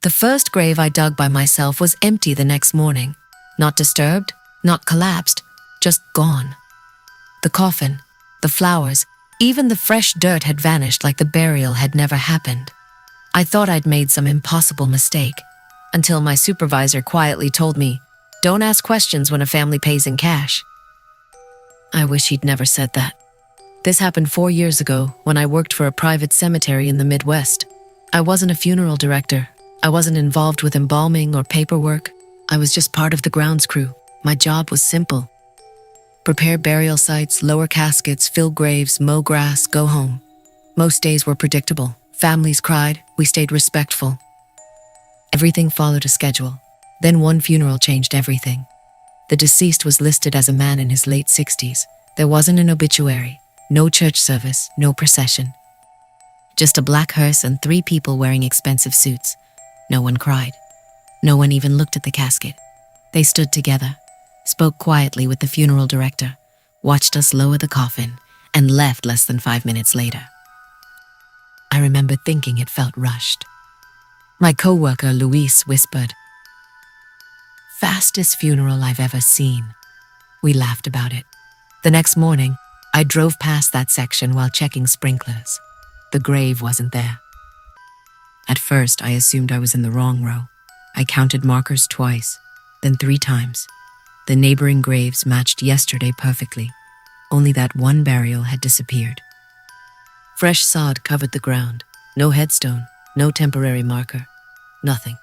The first grave I dug by myself was empty the next morning. Not disturbed, not collapsed, just gone. The coffin, the flowers, even the fresh dirt had vanished like the burial had never happened. I thought I'd made some impossible mistake, until my supervisor quietly told me, "Don't ask questions when a family pays in cash." I wish he'd never said that. This happened 4 years ago when I worked for a private cemetery in the Midwest. I wasn't a funeral director. I wasn't involved with embalming or paperwork. I was just part of the grounds crew. My job was simple. Prepare burial sites, lower caskets, fill graves, mow grass, go home. Most days were predictable. Families cried, we stayed respectful. Everything followed a schedule. Then one funeral changed everything. The deceased was listed as a man in his late 60s. There wasn't an obituary, no church service, no procession. Just a black hearse and 3 people wearing expensive suits. No one cried. No one even looked at the casket. They stood together, spoke quietly with the funeral director, watched us lower the coffin, and left less than 5 minutes later. I remember thinking it felt rushed. My co-worker, Luis, whispered, "Fastest funeral I've ever seen." We laughed about it. The next morning, I drove past that section while checking sprinklers. The grave wasn't there. At first, I assumed I was in the wrong row. I counted markers twice, then 3 times. The neighboring graves matched yesterday perfectly. Only that one burial had disappeared. Fresh sod covered the ground. No headstone, no temporary marker, nothing.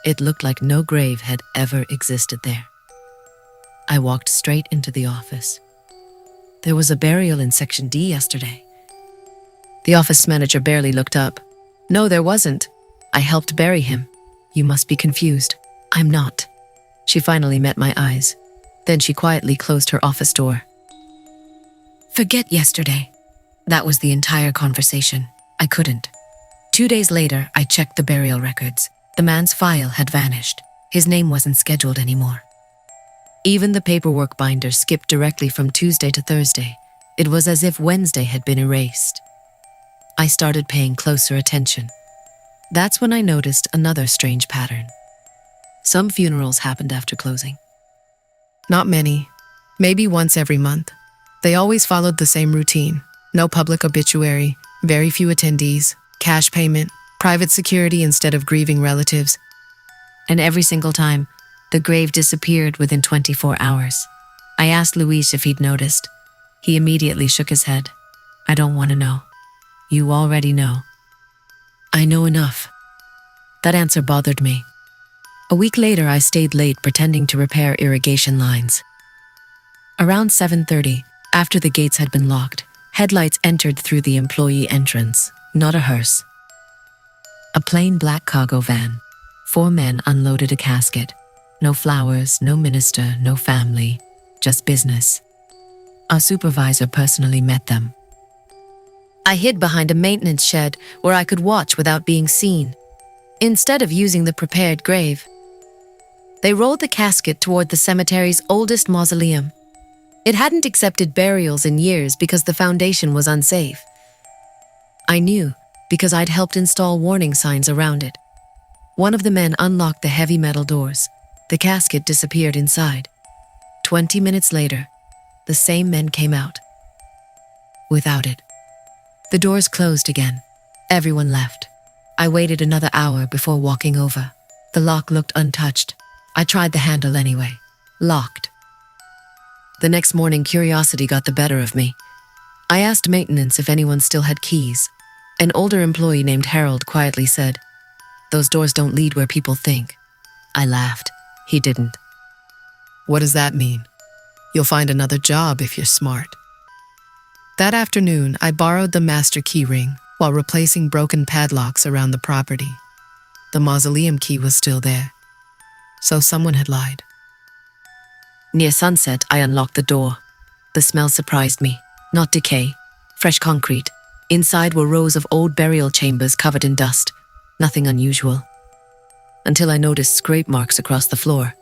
It looked like no grave had ever existed there. I walked straight into the office. There was a burial in Section D yesterday. The office manager barely looked up. "No, there wasn't. I helped bury him." "You must be confused." "I'm not." She finally met my eyes. Then she quietly closed her office door. Forget yesterday. That was the entire conversation. I couldn't. 2 days later, I checked the burial records. The man's file had vanished. His name wasn't scheduled anymore. Even the paperwork binder skipped directly from Tuesday to Thursday. It was as if Wednesday had been erased. I started paying closer attention. That's when I noticed another strange pattern. Some funerals happened after closing. Not many, maybe once every month. They always followed the same routine. No public obituary, very few attendees, cash payment, private security instead of grieving relatives. And every single time, the grave disappeared within 24 hours. I asked Luis if he'd noticed. He immediately shook his head. "I don't want to know." "You already know." "I know enough." That answer bothered me. A week later, I stayed late pretending to repair irrigation lines. Around 7:30, after the gates had been locked, headlights entered through the employee entrance, not a hearse. A plain black cargo van. 4 men unloaded a casket. No flowers, no minister, no family, just business. Our supervisor personally met them. I hid behind a maintenance shed where I could watch without being seen. Instead of using the prepared grave, they rolled the casket toward the cemetery's oldest mausoleum. It hadn't accepted burials in years because the foundation was unsafe. I knew because I'd helped install warning signs around it. One of the men unlocked the heavy metal doors. The casket disappeared inside. 20 minutes later, the same men came out. Without it. The doors closed again. Everyone left. I waited another hour before walking over. The lock looked untouched. I tried the handle anyway. Locked. The next morning, curiosity got the better of me. I asked maintenance if anyone still had keys. An older employee named Harold quietly said, "Those doors don't lead where people think." I laughed. He didn't. "What does that mean?" "You'll find another job if you're smart." That afternoon, I borrowed the master key ring while replacing broken padlocks around the property. The mausoleum key was still there. So someone had lied. Near sunset, I unlocked the door. The smell surprised me. Not decay, fresh concrete. Inside were rows of old burial chambers covered in dust. Nothing unusual. Until I noticed scrape marks across the floor.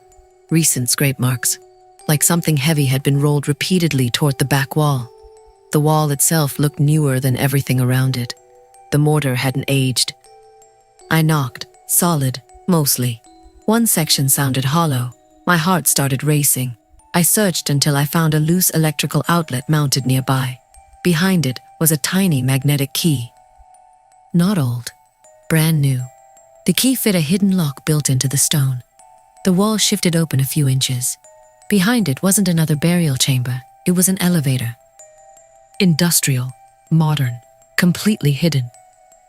Recent scrape marks. Like something heavy had been rolled repeatedly toward the back wall. The wall itself looked newer than everything around it. The mortar hadn't aged. I knocked. Solid, Mostly. One section sounded hollow. My heart started racing. I searched until I found a loose electrical outlet mounted nearby. Behind it was a tiny magnetic key. Not old. Brand new. The key fit a hidden lock built into the stone. The wall shifted open a few inches. Behind it wasn't another burial chamber. It was an elevator. Industrial, modern, completely hidden.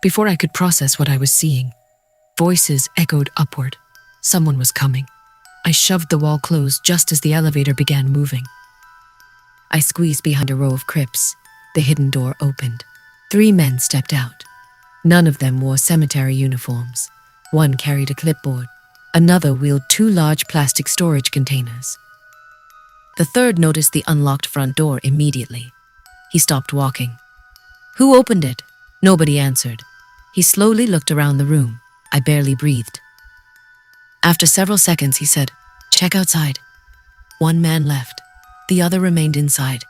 Before I could process what I was seeing, voices echoed upward. Someone was coming. I shoved the wall closed just as the elevator began moving. I squeezed behind a row of crypts. The hidden door opened. 3 men stepped out. None of them wore cemetery uniforms. One carried a clipboard. Another wheeled 2 large plastic storage containers. The third noticed the unlocked front door immediately. He stopped walking. "Who opened it?" Nobody answered. He slowly looked around the room. I barely breathed. After several seconds, he said, "Check outside." 1 man left. The other remained inside.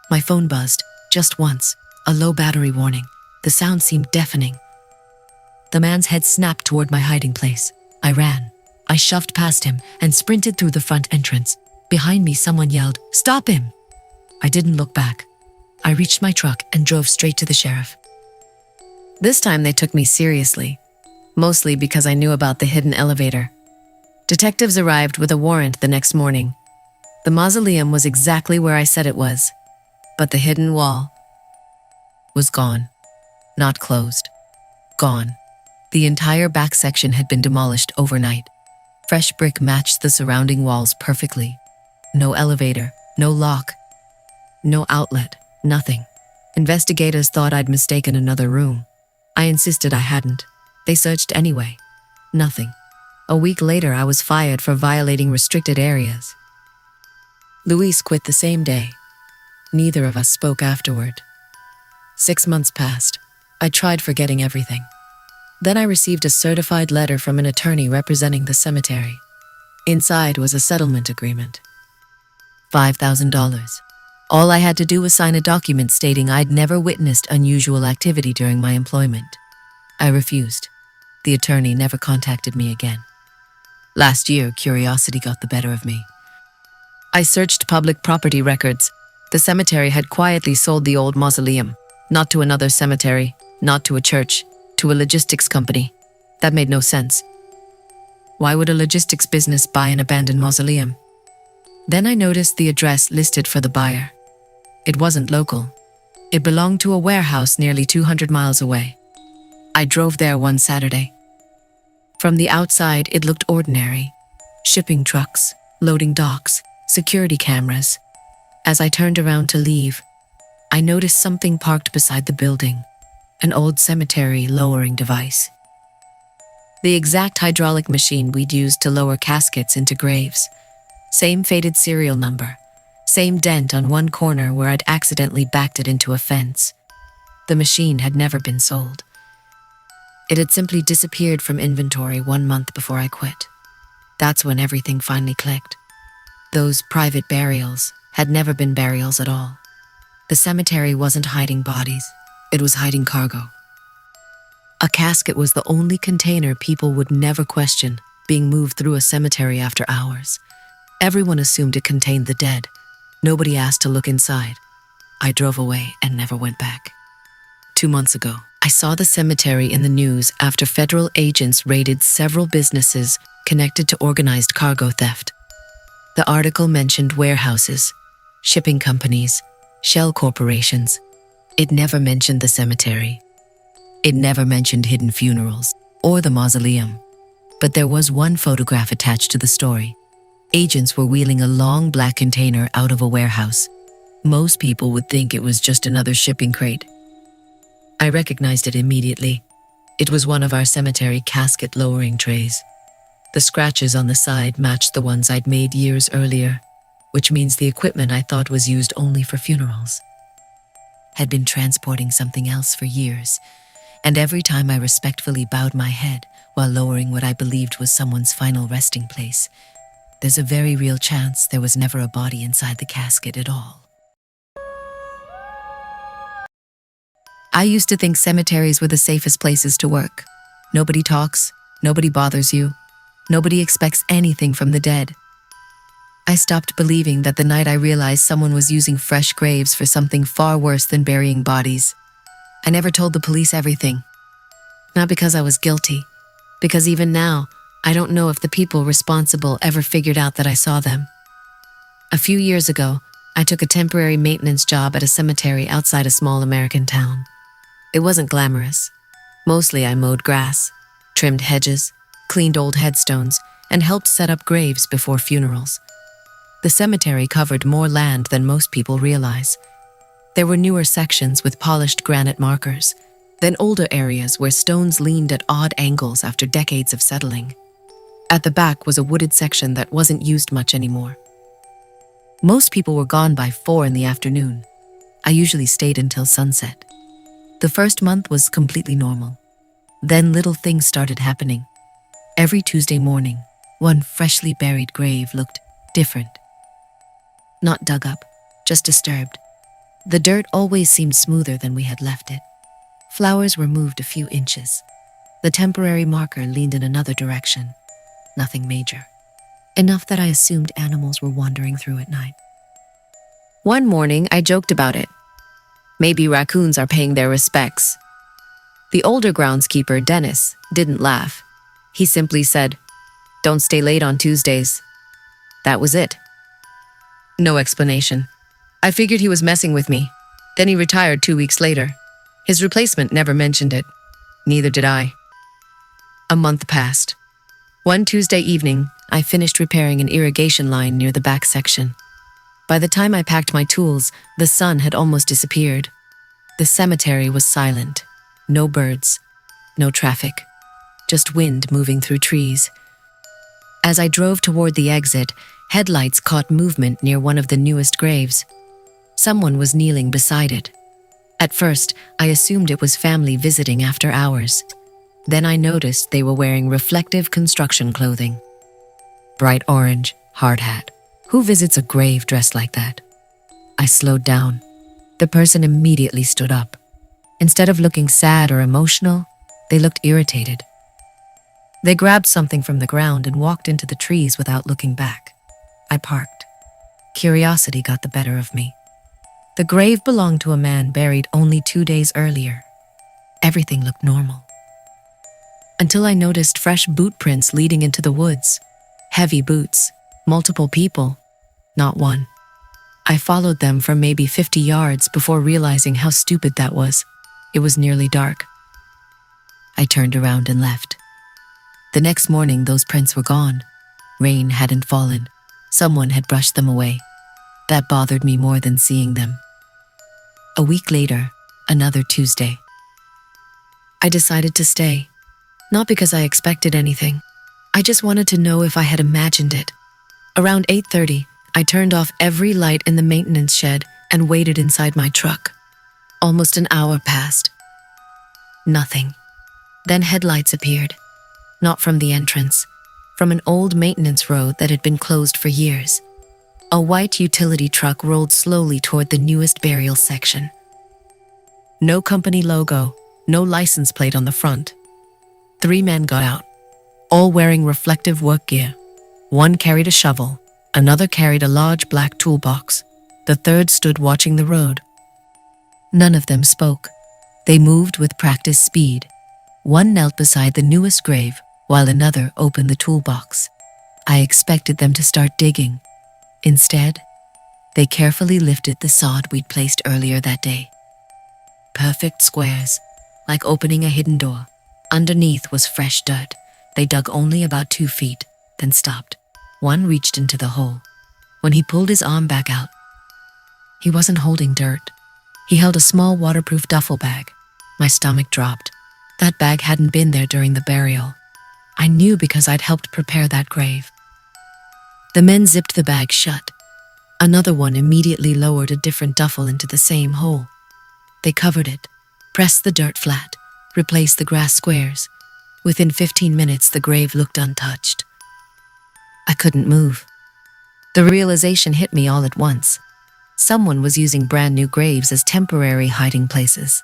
My phone buzzed, just once, a low battery warning. The sound seemed deafening. The man's head snapped toward my hiding place. I ran. I shoved past him and sprinted through the front entrance. Behind me, someone yelled, "Stop him!" I didn't look back. I reached my truck and drove straight to the sheriff. This time they took me seriously, mostly because I knew about the hidden elevator. Detectives arrived with a warrant the next morning. The mausoleum was exactly where I said it was, but the hidden wall was gone. Not closed. Gone. The entire back section had been demolished overnight. Fresh brick matched the surrounding walls perfectly. No elevator, no lock, no outlet, nothing. Investigators thought I'd mistaken another room. I insisted I hadn't. They searched anyway. Nothing. A week later, I was fired for violating restricted areas. Luis quit the same day. Neither of us spoke afterward. 6 months passed. I tried forgetting everything. Then I received a certified letter from an attorney representing the cemetery. Inside was a settlement agreement. $5,000. All I had to do was sign a document stating I'd never witnessed unusual activity during my employment. I refused. The attorney never contacted me again. Last year, curiosity got the better of me. I searched public property records. The cemetery had quietly sold the old mausoleum, not to another cemetery, not to a church, to a logistics company. That made no sense. Why would a logistics business buy an abandoned mausoleum? Then I noticed the address listed for the buyer. It wasn't local. It belonged to a warehouse nearly 200 miles away. I drove there one Saturday. From the outside, it looked ordinary. Shipping trucks, loading docks, security cameras. As I turned around to leave, I noticed something parked beside the building. An old cemetery lowering device. The exact hydraulic machine we'd used to lower caskets into graves. Same faded serial number. Same dent on one corner where I'd accidentally backed it into a fence. The machine had never been sold. It had simply disappeared from inventory 1 month before I quit. That's when everything finally clicked. Those private burials had never been burials at all. The cemetery wasn't hiding bodies. It was hiding cargo. A casket was the only container people would never question being moved through a cemetery after hours. Everyone assumed it contained the dead. Nobody asked to look inside. I drove away and never went back. 2 months ago, I saw the cemetery in the news after federal agents raided several businesses connected to organized cargo theft. The article mentioned warehouses, shipping companies, shell corporations. It never mentioned the cemetery. It never mentioned hidden funerals or the mausoleum. But there was one photograph attached to the story. Agents were wheeling a long black container out of a warehouse. Most people would think it was just another shipping crate. I recognized it immediately. It was one of our cemetery casket lowering trays. The scratches on the side matched the ones I'd made years earlier, which means the equipment I thought was used only for funerals had been transporting something else for years, and every time I respectfully bowed my head while lowering what I believed was someone's final resting place, there's a very real chance there was never a body inside the casket at all. I used to think cemeteries were the safest places to work. Nobody talks, nobody bothers you. Nobody expects anything from the dead. I stopped believing that the night I realized someone was using fresh graves for something far worse than burying bodies. I never told the police everything. Not because I was guilty, because even now, I don't know if the people responsible ever figured out that I saw them. A few years ago, I took a temporary maintenance job at a cemetery outside a small American town. It wasn't glamorous. Mostly I mowed grass, trimmed hedges, cleaned old headstones, and helped set up graves before funerals. The cemetery covered more land than most people realize. There were newer sections with polished granite markers, then older areas where stones leaned at odd angles after decades of settling. At the back was a wooded section that wasn't used much anymore. Most people were gone by 4 in the afternoon. I usually stayed until sunset. The first month was completely normal. Then little things started happening. Every Tuesday morning, one freshly buried grave looked different. Not dug up, just disturbed. The dirt always seemed smoother than we had left it. Flowers were moved a few inches. The temporary marker leaned in another direction. Nothing major. Enough that I assumed animals were wandering through at night. One morning, I joked about it. Maybe raccoons are paying their respects. The older groundskeeper, Dennis, didn't laugh. He simply said, "Don't stay late on Tuesdays." That was it. No explanation. I figured he was messing with me. Then he retired 2 weeks later. His replacement never mentioned it. Neither did I. A month passed. One Tuesday evening, I finished repairing an irrigation line near the back section. By the time I packed my tools, the sun had almost disappeared. The cemetery was silent. No birds, no traffic, just wind moving through trees. As I drove toward the exit, headlights caught movement near one of the newest graves. Someone was kneeling beside it. At first, I assumed it was family visiting after hours. Then I noticed they were wearing reflective construction clothing. Bright orange, hard hat. Who visits a grave dressed like that? I slowed down. The person immediately stood up. Instead of looking sad or emotional, they looked irritated. They grabbed something from the ground and walked into the trees without looking back. I parked. Curiosity got the better of me. The grave belonged to a man buried only 2 days earlier. Everything looked normal. Until I noticed fresh boot prints leading into the woods. Heavy boots, multiple people, not one. I followed them for maybe 50 yards before realizing how stupid that was. It was nearly dark. I turned around and left. The next morning, those prints were gone. Rain hadn't fallen. Someone had brushed them away. That bothered me more than seeing them. A week later, another Tuesday. I decided to stay. Not because I expected anything. I just wanted to know if I had imagined it. Around 8:30, I turned off every light in the maintenance shed and waited inside my truck. Almost an hour passed. Nothing. Then headlights appeared. Not from the entrance, from an old maintenance road that had been closed for years. A white utility truck rolled slowly toward the newest burial section. No company logo, no license plate on the front. 3 men got out, all wearing reflective work gear. One carried a shovel, another carried a large black toolbox. The third stood watching the road. None of them spoke. They moved with practiced speed. One knelt beside the newest grave, while another opened the toolbox. I expected them to start digging. Instead, they carefully lifted the sod we'd placed earlier that day. Perfect squares, like opening a hidden door. Underneath was fresh dirt. They dug only about 2 feet, then stopped. One reached into the hole. When he pulled his arm back out, he wasn't holding dirt. He held a small waterproof duffel bag. My stomach dropped. That bag hadn't been there during the burial. I knew because I'd helped prepare that grave. The men zipped the bag shut. Another one immediately lowered a different duffel into the same hole. They covered it, pressed the dirt flat, replaced the grass squares. Within 15 minutes, the grave looked untouched. I couldn't move. The realization hit me all at once. Someone was using brand new graves as temporary hiding places.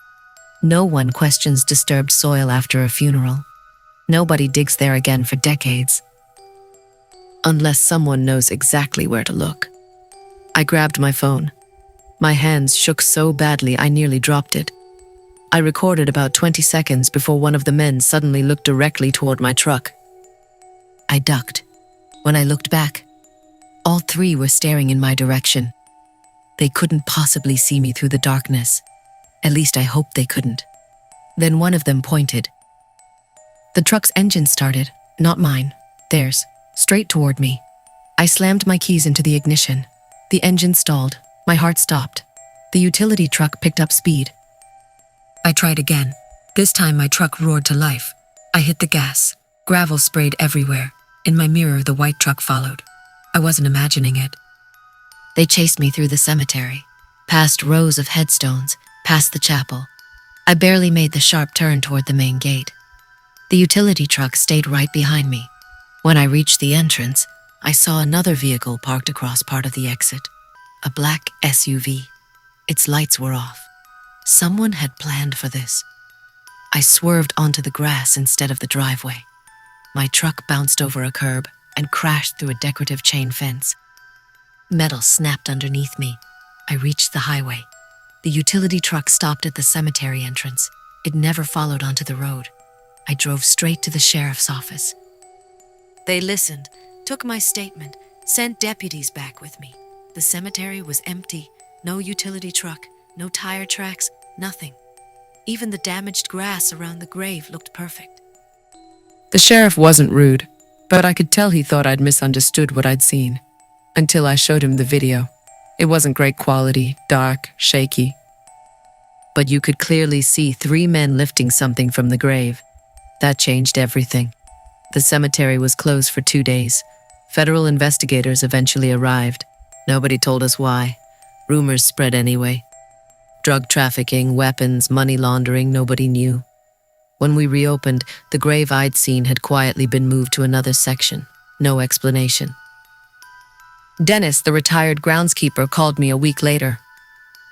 No one questions disturbed soil after a funeral. Nobody digs there again for decades. unless someone knows exactly where to look. I grabbed my phone. My hands shook so badly I nearly dropped it. I recorded about 20 seconds before one of the men suddenly looked directly toward my truck. I ducked. When I looked back, all three were staring in my direction. They couldn't possibly see me through the darkness. At least I hoped they couldn't. Then one of them pointed. The truck's engine started, not mine, theirs, straight toward me. I slammed my keys into the ignition. The engine stalled. My heart stopped. The utility truck picked up speed. I tried again. This time my truck roared to life. I hit the gas. Gravel sprayed everywhere. In my mirror, the white truck followed. I wasn't imagining it. They chased me through the cemetery, past rows of headstones, past the chapel. I barely made the sharp turn toward the main gate. The utility truck stayed right behind me. When I reached the entrance, I saw another vehicle parked across part of the exit. A black SUV. Its lights were off. Someone had planned for this. I swerved onto the grass instead of the driveway. My truck bounced over a curb and crashed through a decorative chain fence. Metal snapped underneath me. I reached the highway. The utility truck stopped at the cemetery entrance. It never followed onto the road. I drove straight to the sheriff's office. They listened, took my statement, sent deputies back with me. The cemetery was empty. No utility truck, no tire tracks, nothing. Even the damaged grass around the grave looked perfect. The sheriff wasn't rude, but I could tell he thought I'd misunderstood what I'd seen. Until I showed him the video. It wasn't great quality, dark, shaky. But you could clearly see 3 men lifting something from the grave. That changed everything. The cemetery was closed for 2 days. Federal investigators eventually arrived. Nobody told us why. Rumors spread anyway. Drug trafficking, weapons, money laundering, nobody knew. When we reopened, the grave I'd seen had quietly been moved to another section. No explanation. Dennis, the retired groundskeeper, called me a week later.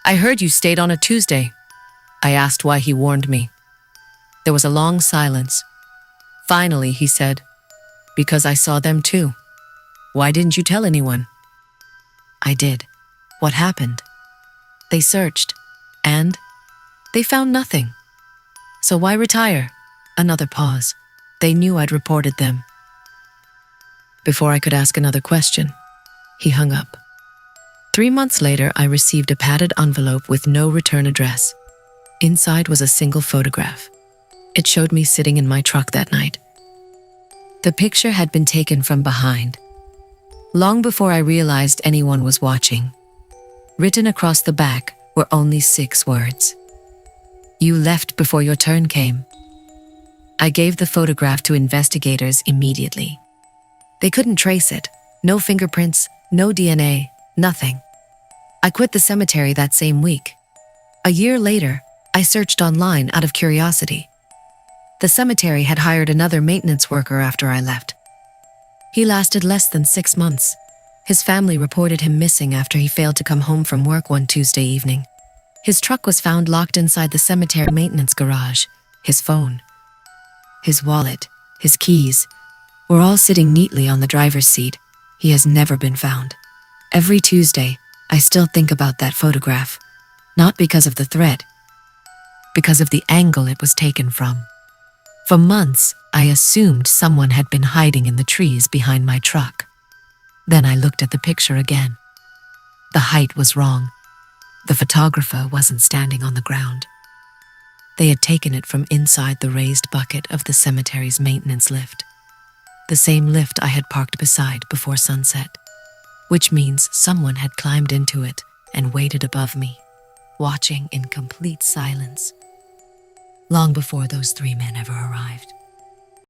I heard you stayed on a Tuesday. I asked why he warned me. There was a long silence. Finally, he said, "Because I saw them too. Why didn't you tell anyone?" I did. What happened? They searched, and they found nothing. So why retire? Another pause. They knew I'd reported them. Before I could ask another question, he hung up. 3 months later, I received a padded envelope with no return address. Inside was a single photograph. It showed me sitting in my truck that night. The picture had been taken from behind, long before I realized anyone was watching. Written across the back were only 6 words. "You left before your turn came." I gave the photograph to investigators immediately. They couldn't trace it. No fingerprints, no DNA, nothing. I quit the cemetery that same week. A year later, I searched online out of curiosity. The cemetery had hired another maintenance worker after I left. He lasted less than 6 months. His family reported him missing after he failed to come home from work one Tuesday evening. His truck was found locked inside the cemetery maintenance garage. His phone, his wallet, his keys were all sitting neatly on the driver's seat. He has never been found. Every Tuesday, I still think about that photograph, not because of the threat, because of the angle it was taken from. For months, I assumed someone had been hiding in the trees behind my truck. Then I looked at the picture again. The height was wrong. The photographer wasn't standing on the ground. They had taken it from inside the raised bucket of the cemetery's maintenance lift. The same lift I had parked beside before sunset, which means someone had climbed into it and waited above me, watching in complete silence, long before those 3 men ever arrived.